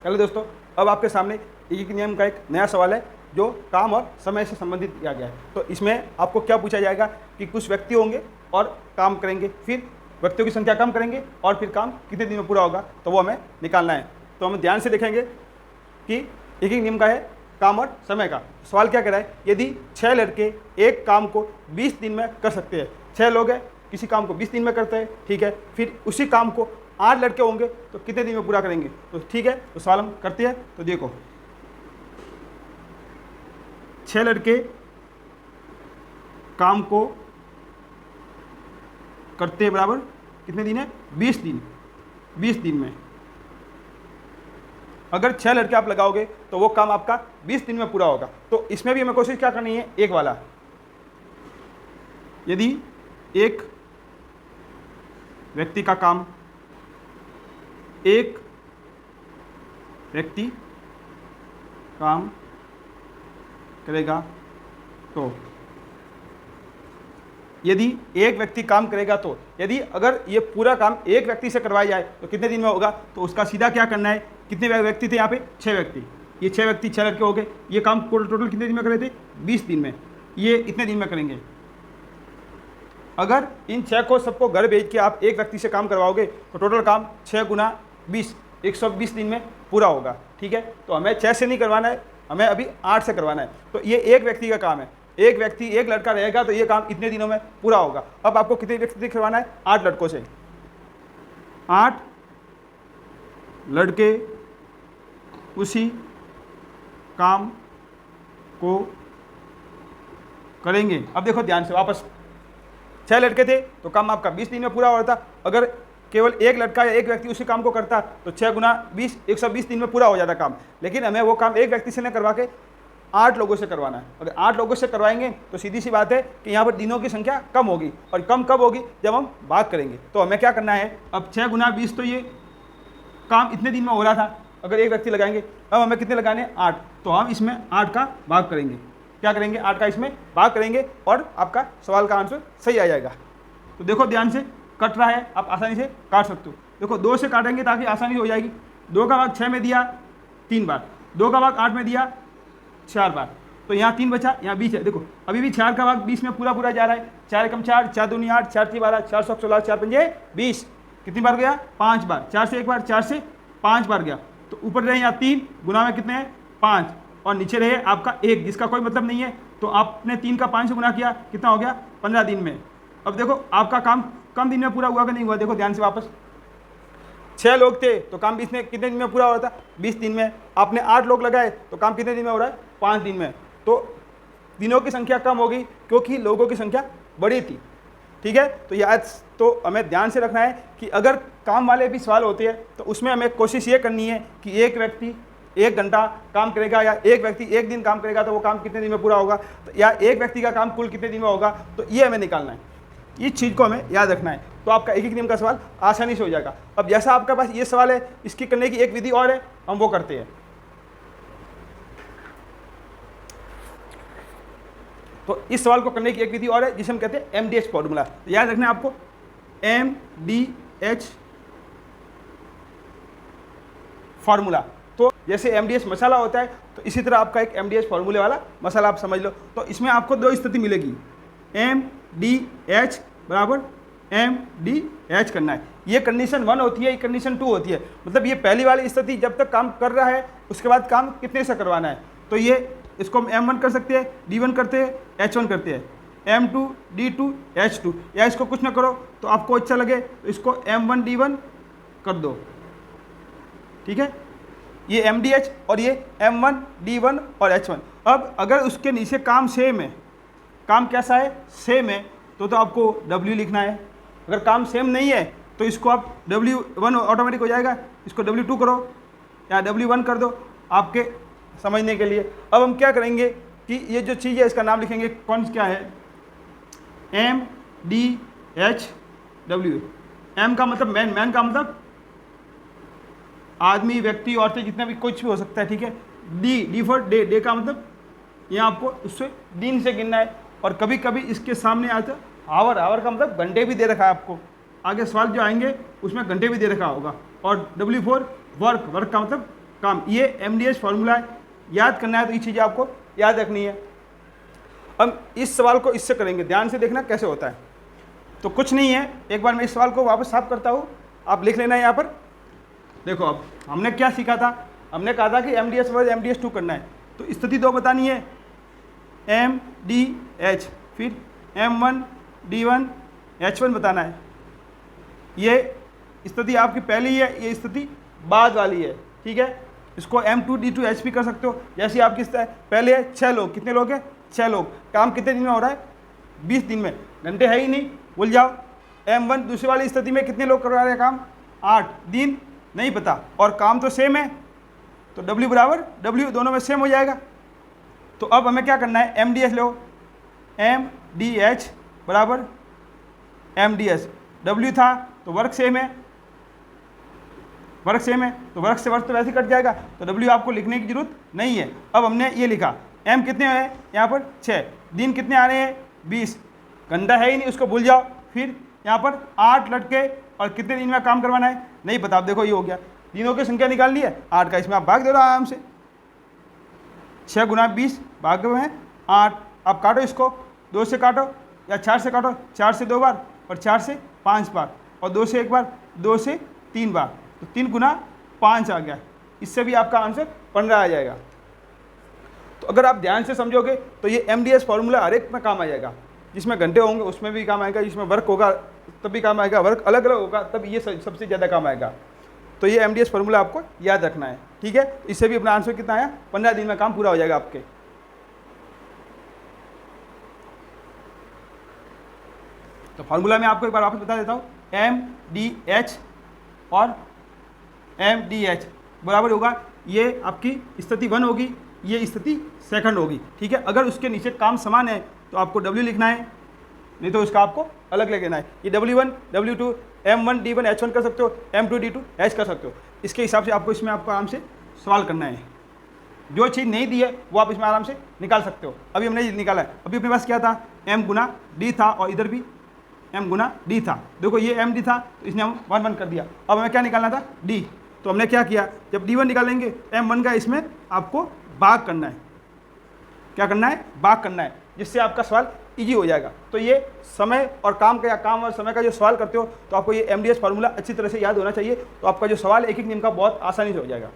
चलो दोस्तों, अब आपके सामने एक नियम का एक नया सवाल है जो काम और समय से संबंधित किया गया है। तो इसमें आपको क्या पूछा जाएगा कि कुछ व्यक्ति होंगे और काम करेंगे, फिर व्यक्तियों की संख्या कम करेंगे और फिर काम कितने दिन में पूरा होगा, तो वो हमें निकालना है। तो हम ध्यान से देखेंगे कि एक नियम का है काम और समय का। सवाल क्या कह रहा है, यदि 6 लड़के एक काम को 20 दिन में कर सकते हैं, 6 लोग हैं, किसी काम को 20 दिन में करते हैं, ठीक है, फिर उसी काम को 8 लड़के होंगे तो कितने दिन में पूरा करेंगे। तो ठीक है, तो सवाल हम करते हैं। तो देखो, 6 लड़के काम को करते हैं बराबर कितने दिन है, 20 दिन। 20 दिन में अगर 6 लड़के आप लगाओगे तो वो काम आपका 20 दिन में पूरा होगा। तो इसमें भी हमें कोशिश क्या करनी है, एक वाला, यदि एक व्यक्ति का काम, एक व्यक्ति काम करेगा तो, यदि एक व्यक्ति काम करेगा तो, यदि अगर ये पूरा काम एक व्यक्ति से करवाया जाए तो कितने दिन में होगा। तो उसका सीधा क्या करना है, कितने व्यक्ति थे यहाँ पे, 6 व्यक्ति, ये 6 व्यक्ति 6 लड़के हो गए, ये काम टोटल कितने दिन में कर रहे थे, 20 दिन में, ये इतने दिन में करेंगे। अगर इन 6 को सबको घर भेज के आप एक व्यक्ति से काम करवाओगे तो टोटल काम 6 गुना 20, 120 दिन में पूरा होगा। ठीक है, तो हमें 6 से नहीं करवाना है, हमें अभी 8 से करवाना है। तो ये एक व्यक्ति का काम है, एक व्यक्ति एक लड़का रहेगा तो ये काम इतने दिनों में पूरा होगा। अब आपको कितने व्यक्ति से करवाना है, 8 लड़कों से। 8 लड़के उसी काम को करेंगे। अब देखो ध्यान से, वापस 6 लड़के थे तो काम आपका 20 दिन में पूरा हो रहा था। अगर केवल एक लड़का या एक व्यक्ति उसी काम को करता तो 6 गुना 20, 120 दिन में पूरा हो जाता काम। लेकिन हमें वो काम एक व्यक्ति से न करवा के 8 लोगों से करवाना है। अगर 8 लोगों से करवाएंगे तो सीधी सी बात है कि यहाँ पर दिनों की संख्या कम होगी, और कम कब होगी, जब हम भाग करेंगे। तो हमें क्या करना है, अब 6 गुना 20 तो ये काम इतने दिन में हो रहा था अगर एक व्यक्ति लगाएंगे। अब हमें कितने लगाने हैं, 8, तो हम इसमें 8 का भाग करेंगे। क्या करेंगे, 8 का इसमें भाग करेंगे और आपका सवाल का आंसर सही आ जाएगा। तो देखो ध्यान से, कट रहा है, आप आसानी से काट सकते हो। देखो 2 से काटेंगे ताकि आसानी हो जाएगी। 2 का भाग 6 में दिया 3 बार, 2 का भाग 8 में दिया 4 बार, तो यहाँ 3 बचा, यहाँ 20 है। देखो अभी भी 4 का भाग 20 में पूरा पूरा जा रहा है। 4 एकम 4, 4 दूनी 8, 4 3 12, 4 7 16, 4 पंजे 20। कितनी बार गया, 5 बार। 4 से 1 बार, 4 से 5 बार गया। तो ऊपर रहे यहाँ 3, गुना में कितने हैं, 5, और नीचे रहे आपका 1 जिसका कोई मतलब नहीं है। तो आपने 3 का 5 से गुना किया, कितना हो गया, 15 दिन में। अब देखो आपका काम कम दिन में पूरा हुआ कि नहीं हुआ। देखो ध्यान से, वापस 6 लोग थे तो काम 20 में कितने दिन में पूरा हो रहा था, 20 दिन में। आपने 8 लोग लगाए तो काम कितने दिन में हो रहा है, 5 दिन में। तो दिनों की संख्या कम होगी क्योंकि लोगों की संख्या बड़ी थी। ठीक है, तो याद, तो हमें ध्यान से रखना है कि अगर काम वाले भी सवाल होते हैं तो उसमें हमें कोशिश ये करनी है कि एक व्यक्ति 1 घंटा काम करेगा या एक व्यक्ति 1 दिन काम करेगा तो वो काम कितने दिन में पूरा होगा, तो या एक व्यक्ति का काम कुल कितने दिन में होगा। तो ये हमें निकालना है, इस चीज़ को हमें याद रखना है। तो आपका एक नियम का सवाल आसानी से हो जाएगा। अब जैसा आपके पास ये सवाल है, इसकी करने की एक विधि और है, हम वो करते हैं। तो इस सवाल को करने की एक विधि और है जिसे हम कहते हैं MDH फॉर्मूला। तो याद रखना है आपको, MDH फॉर्मूला। तो जैसे MDH मसाला होता है तो इसी तरह आपका एक MDH फॉर्मूले वाला मसाला आप समझ लो। तो इसमें आपको 2 स्थिति मिलेगी, MDH बराबर MDH करना है। ये कंडीशन 1 होती है, ये कंडीशन 2 होती है। मतलब ये पहली वाली स्थिति जब तक काम कर रहा है उसके बाद काम कितने से करवाना है। तो ये इसको हम M1 कर सकते हैं, D1 करते हैं, H1 करते हैं, M2 D2 H2, या इसको कुछ ना करो तो आपको अच्छा लगे तो इसको M1 D1 कर दो। ठीक है, ये MDH और ये M1 D1 और H1। अब अगर उसके नीचे काम सेम है, काम कैसा है, सेम है, तो आपको W लिखना है। अगर काम सेम नहीं है तो इसको आप W1 ऑटोमेटिक हो जाएगा, इसको W2 करो या W1 कर दो आपके समझने के लिए। अब हम क्या करेंगे कि ये जो चीज़ है इसका नाम लिखेंगे, कौन क्या है, MDHW। M का मतलब मैन, मैन का मतलब आदमी, व्यक्ति, औरतें, जितना भी कुछ भी हो सकता है। ठीक है, D फॉर डे, डे का मतलब यहाँ आपको उससे दिन से गिनना है। और कभी कभी इसके सामने आता आवर, आवर का मतलब घंटे भी दे रखा है आपको। आगे सवाल जो आएंगे उसमें घंटे भी दे रखा होगा। और W4 वर्क, वर्क का मतलब काम। ये MDS फॉर्मूला है, याद करना है तो ये चीज़ें आपको याद रखनी है। अब इस सवाल को इससे करेंगे, ध्यान से देखना कैसे होता है। तो कुछ नहीं है, एक बार मैं इस सवाल को वापस साफ करता हूँ, आप लिख लेना है यहाँ पर। देखो अब हमने क्या सीखा था, हमने कहा था कि MDS वर्सेस MDS2 करना है। तो स्थिति 2 बतानी है, MDH, फिर M1 D1 H1 बताना है। ये स्थिति आपकी पहली है, ये स्थिति बाद वाली है, ठीक है। इसको M2 D2 H भी कर सकते हो। जैसे आपकी पहले है 6 लोग, कितने लोग हैं 6 लोग, काम कितने दिन में हो रहा है 20 दिन में, घंटे है ही नहीं, भूल जाओ। M1 दूसरी वाली स्थिति में कितने लोग करवा रहे हैं काम, 8 दिन, नहीं पता, और काम तो सेम है, तो W बराबर W दोनों में सेम हो जाएगा। तो अब हमें क्या करना है, MDS लो, MDH बराबर MDS, W था तो वर्क सेम है, वर्क सेम है तो वर्क से वर्क तो वैसे ही कट जाएगा, तो W आपको लिखने की जरूरत नहीं है। अब हमने ये लिखा, M कितने है यहाँ पर 6, दिन कितने आ रहे हैं 20, घंटा है ही नहीं, उसको भूल जाओ। फिर यहाँ पर 8 लड़के और कितने दिन में काम करवाना है नहीं पता। आप देखो ये हो गया, दिनों की संख्या निकाल ली है 8 का, इसमें आप भाग दे रहे हो आराम से, 6 गुना 20 भाग में 8। आप काटो इसको, 2 से काटो या 4 से काटो, 4 से 2 बार और 4 से 5 बार और 2 से 1 बार, 2 से 3 बार, तो 3 गुना 5 आ गया। इससे भी आपका आंसर 15 आ जाएगा। तो अगर आप ध्यान से समझोगे तो ये MDS फॉर्मूला हर एक में काम आ जाएगा, जिसमें घंटे होंगे उसमें भी काम आएगा, जिसमें वर्क होगा तब भी काम आएगा, वर्क अलग अलग होगा तब ये सबसे ज़्यादा काम आएगा। तो ये MDS फॉर्मूला आपको याद रखना है, ठीक है। इससे भी अपना आंसर कितना आया, 15 दिन में काम पूरा हो जाएगा आपके। तो फॉर्मूला मैं आपको एक बार वापस बता देता हूँ, MDH और MDH बराबर होगा, ये आपकी स्थिति 1 होगी, ये स्थिति सेकंड होगी, ठीक है। अगर उसके नीचे काम समान है तो आपको W लिखना है, नहीं तो उसका आपको अलग लेना है। ये W1 W2 M1 D1 H1 कर सकते हो, M2 D2 H कर सकते हो। इसके हिसाब से आपको इसमें आपको आराम से सवाल करना है। जो चीज़ नहीं दी है वो आप इसमें आराम से निकाल सकते हो। अभी हमने ये निकाला है, अभी अपने पास क्या था, M गुना D था और इधर भी M गुना D था। देखो ये MD था तो इसने हम 1 1 कर दिया। अब हमें क्या निकालना था, D। तो हमने क्या किया, जब D1 निकालेंगे M1 का इसमें आपको भाग करना है। क्या करना है, भाग करना है, जिससे आपका सवाल इजी हो जाएगा। तो ये समय और काम का, या काम और समय का जो सवाल करते हो तो आपको ये MDS फार्मूला अच्छी तरह से याद होना चाहिए। तो आपका जो सवाल एक एक नियम का बहुत आसानी से हो जाएगा।